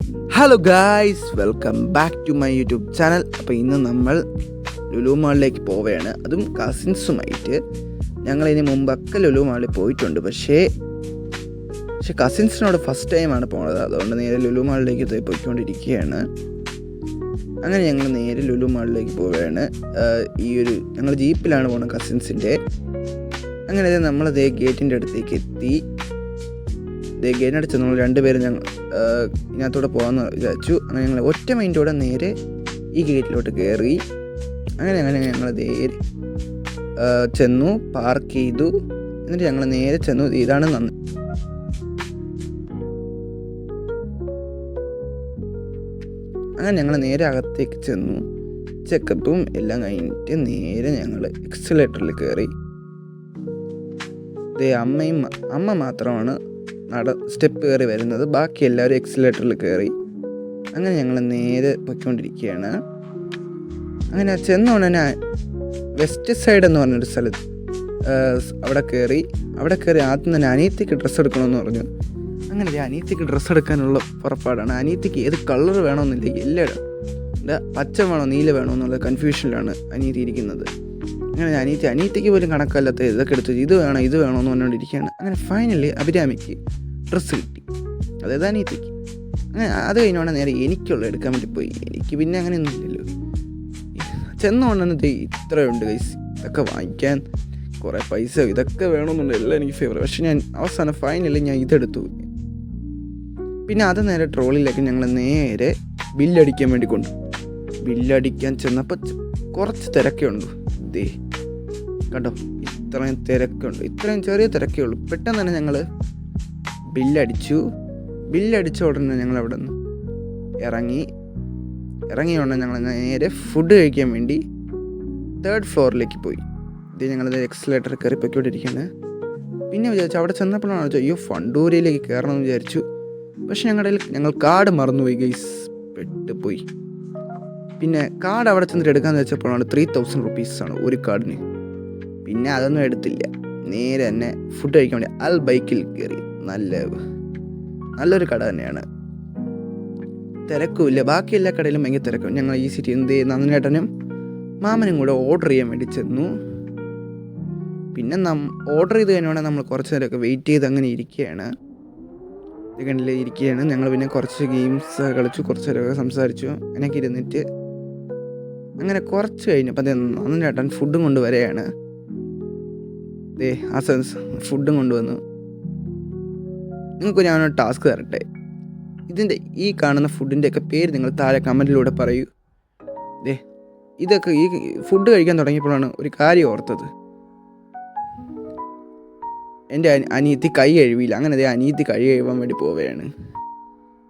Hello guys, welcome back to my YouTube channel. അപ്പോൾ ഇന്ന് നമ്മൾ ലുലു മാളിലേക്ക് പോവുകയാണ്, അതും കസിൻസുമായിട്ട്. ഞങ്ങളിതിന് മുമ്പൊക്കെ ലുലു മാളിൽ പോയിട്ടുണ്ട്, പക്ഷേ കസിൻസിനോട് ഫസ്റ്റ് ടൈമാണ് പോണത്. അതുകൊണ്ട് നേരെ ലുലു മാളിലേക്ക് പോയിക്കൊണ്ടിരിക്കുകയാണ്. അങ്ങനെ ഞങ്ങൾ നേരെ ലുലു മാളിലേക്ക് പോവുകയാണ്. ഞങ്ങൾ ജീപ്പിലാണ് പോകുന്നത് കസിൻസിൻ്റെ. അങ്ങനെ നമ്മളതേ ഗേറ്റിൻ്റെ അടുത്തേക്ക് എത്തി. ഗേറ്റിനടുത്ത് നമ്മൾ രണ്ടുപേരും ഇതിനകത്തൂടെ പോകാമെന്ന് വിചാരിച്ചു. അങ്ങനെ ഞങ്ങൾ ഒറ്റ മൈൻഡോടെ നേരെ ഈ ഗേറ്റിലോട്ട് കയറി. അങ്ങനെ ഞങ്ങൾ നേരെ ചെന്നു, പാർക്ക് ചെയ്തു. എന്നിട്ട് ഞങ്ങൾ നേരെ ചെന്നു. ഇതാണ് അങ്ങനെ ഞങ്ങൾ നേരെ അകത്തേക്ക് ചെന്നു. ചെക്കപ്പും എല്ലാം കഴിഞ്ഞിട്ട് നേരെ ഞങ്ങൾ എക്സലേറ്ററിൽ കയറി. അമ്മ മാത്രമാണ് സ്റ്റെപ്പ് കയറി വരുന്നത്, ബാക്കി എല്ലാവരും എക്സിലേറ്ററിൽ കയറി. അങ്ങനെ ഞങ്ങൾ നേരെ പൊയ്ക്കൊണ്ടിരിക്കുകയാണ്. അങ്ങനെ ചെന്നോടനെ വെസ്റ്റ് സൈഡ് എന്ന് പറഞ്ഞൊരു സ്ഥലത്ത് അവിടെ കയറി ആദ്യം തന്നെ അനിയത്തിക്ക് ഡ്രസ്സ് എടുക്കണമെന്ന് പറഞ്ഞു. അങ്ങനെ അനിയത്തിക്ക് ഡ്രസ്സ് എടുക്കാനുള്ള പുറപ്പാടാണ്. അനിയത്തിക്ക് ഏത് കളർ വേണമെന്നില്ല, എല്ലായിടും പച്ച വേണോ നീല വേണോ എന്നുള്ള കൺഫ്യൂഷനിലാണ് അനിയത്തി ഇരിക്കുന്നത്. അങ്ങനെ അനിയത്തിക്ക് പോലും കണക്കല്ലാത്ത ഇതൊക്കെ എടുത്തു, ഇത് വേണോ എന്ന് പറഞ്ഞുകൊണ്ടിരിക്കുകയാണ്. അങ്ങനെ ഫൈനലി അഭിരാമിക്ക് ഡ്രസ്സ് കിട്ടി, അതായത് അനിയത്തിക്ക്. അങ്ങനെ അത് കഴിഞ്ഞോണ്ട് നേരെ എനിക്കുള്ള എടുക്കാൻ വേണ്ടി പോയി. എനിക്ക് പിന്നെ അങ്ങനെയൊന്നും ഇല്ലല്ലോ. ചെന്നുകൊണ്ടെന്നത് ഇത്രയുണ്ട് ഗൈസ്, ഇതൊക്കെ വാങ്ങിക്കാൻ കുറേ പൈസ ഇതൊക്കെ വേണമെന്നുണ്ട്, എല്ലാം എനിക്ക് ഫേവറേറ്റ്. പക്ഷെ ഞാൻ അവസാനം ഫൈനലി ഇതെടുത്തു. പിന്നെ അത് നേരെ ട്രോളിയിലേക്ക് ഞങ്ങൾ നേരെ ബില്ലടിക്കാൻ വേണ്ടി കൊണ്ടു. ബില്ലടിക്കാൻ ചെന്നപ്പോൾ കുറച്ച് തിരക്കേ ഉള്ളൂ. കണ്ടോ, ഇത്രയും തിരക്കുണ്ട്, ഇത്രയും ചെറിയ തിരക്കേ ഉള്ളൂ. പെട്ടെന്ന് തന്നെ ഞങ്ങൾ ബില്ലടിച്ച ഉടനെ ഞങ്ങൾ അവിടെ നിന്ന് ഇറങ്ങിയ ഉടനെ ഞങ്ങൾ നേരെ ഫുഡ് കഴിക്കാൻ വേണ്ടി 3rd ഫ്ലോറിലേക്ക് പോയി. ഞങ്ങളത് എക്സലേറ്റർ കയറി പൊയ്ക്കൊണ്ടിരിക്കുകയാണ്. പിന്നെ വിചാരിച്ചു, അവിടെ ചെന്നപ്പോഴാണ് അയ്യോ ഫണ്ടൂരിയിലേക്ക് കയറണമെന്ന് വിചാരിച്ചു. പക്ഷെ ഞങ്ങൾ കാർഡ് മറന്നുപോയി ഗൈസ്, പെട്ടുപോയി. പിന്നെ കാർഡ് അവിടെ ചെന്നിട്ട് എടുക്കാമെന്ന് വെച്ചപ്പോഴാണ് 3000 റുപ്പീസാണ് ഒരു കാർഡിന്. പിന്നെ അതൊന്നും എടുത്തില്ല, നേരെ തന്നെ ഫുഡ് കഴിക്കാൻ വേണ്ടി അൽ ബൈക്കിൽ കയറി. നല്ലൊരു കട തന്നെയാണ്, തിരക്കുമില്ല. ബാക്കി എല്ലാ കടയിലും ഭയങ്കര തിരക്കും. ഞങ്ങൾ ഈ സിറ്റി നന്ദിനേട്ടനും മാമനും കൂടെ ഓർഡർ ചെയ്യാൻ വേണ്ടി ചെന്നു. പിന്നെ ഓർഡർ ചെയ്ത് കഴിഞ്ഞാൽ നമ്മൾ കുറച്ച് നേരമൊക്കെ വെയിറ്റ് ചെയ്ത് അങ്ങനെ ഇരിക്കുകയാണ്. ഞങ്ങൾ പിന്നെ കുറച്ച് ഗെയിംസ് കളിച്ചു, കുറച്ച് നേരമൊക്കെ സംസാരിച്ചു. അങ്ങനെയൊക്കെ ഇരുന്നിട്ട് അങ്ങനെ കുറച്ച് കഴിഞ്ഞപ്പോൾ നന്ദിനേട്ടൻ ഫുഡും കൊണ്ടുവരികയാണ്. ഫുഡും കൊണ്ടുവന്നു. നിങ്ങൾക്ക് ഞാനൊരു ടാസ്ക് തരട്ടെ. ഇതിൻ്റെ ഈ കാണുന്ന ഫുഡിൻ്റെയൊക്കെ പേര് നിങ്ങൾ താഴെ കമൻറ്റിലൂടെ പറയൂ. ഇതൊക്കെ ഈ ഫുഡ് കഴിക്കാൻ തുടങ്ങിയപ്പോഴാണ് ഒരു കാര്യം ഓർത്തത്. എൻ്റെ അനിയത്തി കൈ കഴുകിയില്ല. അങ്ങനെ അനിയത്തി കൈ കഴുകാൻ വേണ്ടി പോവുകയാണ്.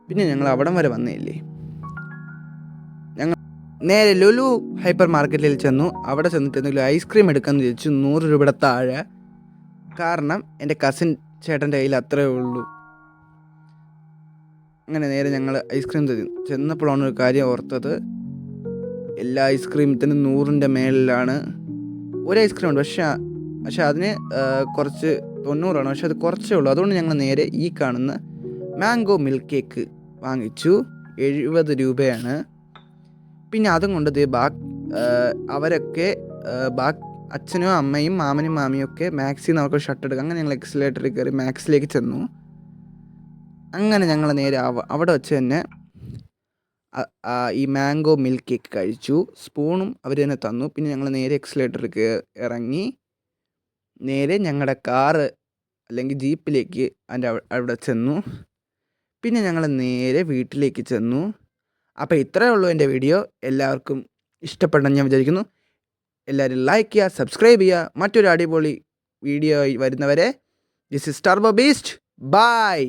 പിന്നെ ഞങ്ങൾ അവിടം വരെ വന്നേയില്ലേ, ഞങ്ങൾ നേരെ ലുലു ഹൈപ്പർ മാർക്കറ്റിൽ ചെന്നു. അവിടെ ചെന്നിട്ട് എന്തെങ്കിലും ഐസ്ക്രീം എടുക്കാമെന്ന് ചോദിച്ചു. 100 രൂപയുടെ താഴെ. കാരണം എൻ്റെ കസിൻ ചേട്ടൻ്റെ കയ്യിൽ അത്രയേ ഉള്ളൂ. അങ്ങനെ നേരെ ഞങ്ങൾ ഐസ്ക്രീം ചെന്നപ്പോഴാണ് ഒരു കാര്യം ഓർത്തത്. എല്ലാ ഐസ്ക്രീമത്തിനും 100ൻ്റെ മേളിലാണ്. ഒരു ഐസ്ക്രീം ഉണ്ട്, പക്ഷെ അതിന് കുറച്ച് 90 പക്ഷെ അത് കുറച്ചേ ഉള്ളൂ. അതുകൊണ്ട് ഞങ്ങൾ നേരെ ഈ കാണുന്ന മാംഗോ മിൽക്ക് കേക്ക് വാങ്ങിച്ചു. 70 രൂപയാണ്. പിന്നെ അതും കൊണ്ട് അവരൊക്കെ അച്ഛനും അമ്മയും മാമനും മാമിയും ഒക്കെ മാക്സിൽ നിന്ന് അവർക്ക് ഷർട്ട് എടുക്കുക. അങ്ങനെ ഞങ്ങൾ എക്സിലേറ്ററിൽ കയറി മാക്സിലേക്ക് ചെന്നു. അങ്ങനെ ഞങ്ങൾ നേരെ അവിടെ വെച്ച് തന്നെ ഈ മാംഗോ മിൽക്ക് കേക്ക് കഴിച്ചു. സ്പൂണും അവർ തന്നെ തന്നു. പിന്നെ ഞങ്ങൾ നേരെ എക്സിലേറ്ററിൽ ഇറങ്ങി നേരെ ഞങ്ങളുടെ കാറ് അല്ലെങ്കിൽ ജീപ്പിലേക്ക് അവിടെ ചെന്നു. പിന്നെ ഞങ്ങൾ നേരെ വീട്ടിലേക്ക് ചെന്നു. അപ്പോൾ ഇത്രയേ ഉള്ളൂ എൻ്റെ വീഡിയോ. എല്ലാവർക്കും ഇഷ്ടപ്പെട്ടെന്ന് ഞാൻ വിചാരിക്കുന്നു. എല്ലാവരും ലൈക്ക് ചെയ്യുക, സബ്സ്ക്രൈബ് ചെയ്യുക. മറ്റൊരു അടിപൊളി വീഡിയോ വരുന്നവരെ this is Turbo Beast. By.